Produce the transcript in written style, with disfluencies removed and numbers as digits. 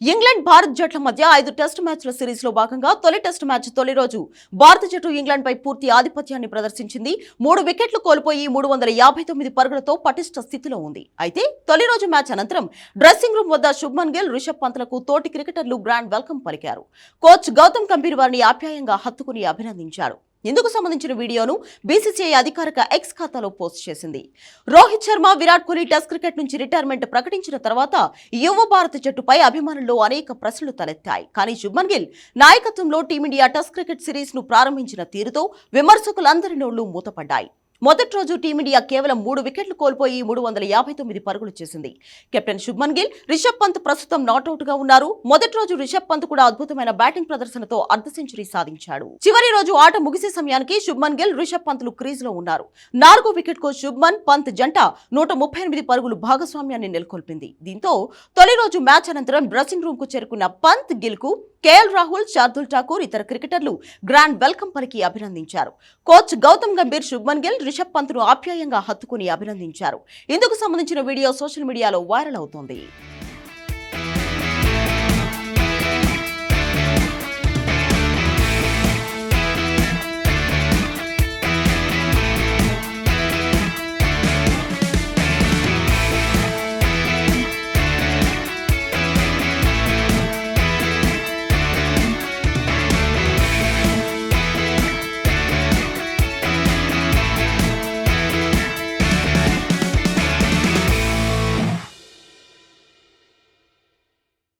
England Bharat జట్ల మధ్య 5 test మ్యాచ్ల సిరీస్ లో భాగంగా తొలి టెస్ట్ మ్యాచ్ తొలి రోజు భారత జట్టు ఇంగ్లాండ్ పై పూర్తి ఆధిపత్యాన్ని ప్రదర్శించింది. 3 వికెట్లు కోల్పోయి 359 పరుగులతో పటిష్ట స్థితిలో ఉంది. అయితే తొలి రోజు మ్యాచ్ అనంతరం డ్రెస్సింగ్ రూమ్ వద్ద శుభ్మన్ గిల్, రిషబ్ పంత్లకు తోటి క్రికెటర్లు గ్రాండ్ వెల్కమ్ పలికారు. కోచ్ గౌతమ్ గంభీర్ వారిని ఆప్యాయంగా హత్తుకుని అభినందించారు. ఇందుకు సంబంధించిన వీడియోను బీసీసీఐ అధికారిక ఎక్స్ ఖాతాలో పోస్ట్ చేసింది. రోహిత్ శర్మ, విరాట్ కోహ్లీ టెస్ట్ క్రికెట్ నుంచి రిటైర్మెంట్ ప్రకటించిన తర్వాత యువ భారత జట్టుపై అభిమానుల్లో అనేక ప్రశ్నలు తలెత్తాయి. కానీ శుభ్మన్ గిల్ నాయకత్వంలో టీమిండియా టెస్ట్ క్రికెట్ సిరీస్ ను ప్రారంభించిన తీరుతో విమర్శకులందరి నోళ్లు మూతపడ్డాయి. మొదటి రోజు టీమిండియా కేవలం 3 వికెట్లు కోల్పోయి 359 పరుగులు చేసింది. కెప్టెన్ శుభ్మన్ గిల్, రిషబ్ పంత్ ప్రస్తుతం నాట్అవుట్ గా ఉన్నారు. మొదటి రోజు రిషబ్ పంత్ కూడా అద్భుతమైన బ్యాటింగ్ ప్రదర్శనతో అర్ధ సెంచరీ సాధించాడు. చివరి రోజు ఆట ముగిసే సమయానికి శుభ్మన్ గిల్, రిషబ్ పంత్లు క్రీజ్ లో ఉన్నారు. 4వ వికెట్ కు శుభ్మన్, పంత్ జంట 138 పరుగులు భాగస్వామ్యాన్ని నెలకొల్పింది. దీంతో తొలి రోజు మ్యాచ్ అనంతరం డ్రెస్సింగ్ రూమ్ కు చేరుకున్న పంత్, గిల్ కు కేఎల్ రాహుల్, శార్దుల్ ఠాకూర్, ఇతర క్రికెటర్లు గ్రాండ్ వెల్కమ్ పలికి అభినందించారు. కోచ్ గౌతమ్ గంభీర్ శుభ్మన్ గిల్, రిషబ్ పంత్ను ఆప్యాయంగా హత్తుకుని అభినందించారు. ఇందుకు సంబంధించిన వీడియో సోషల్ మీడియాలో వైరల్ అవుతోంది.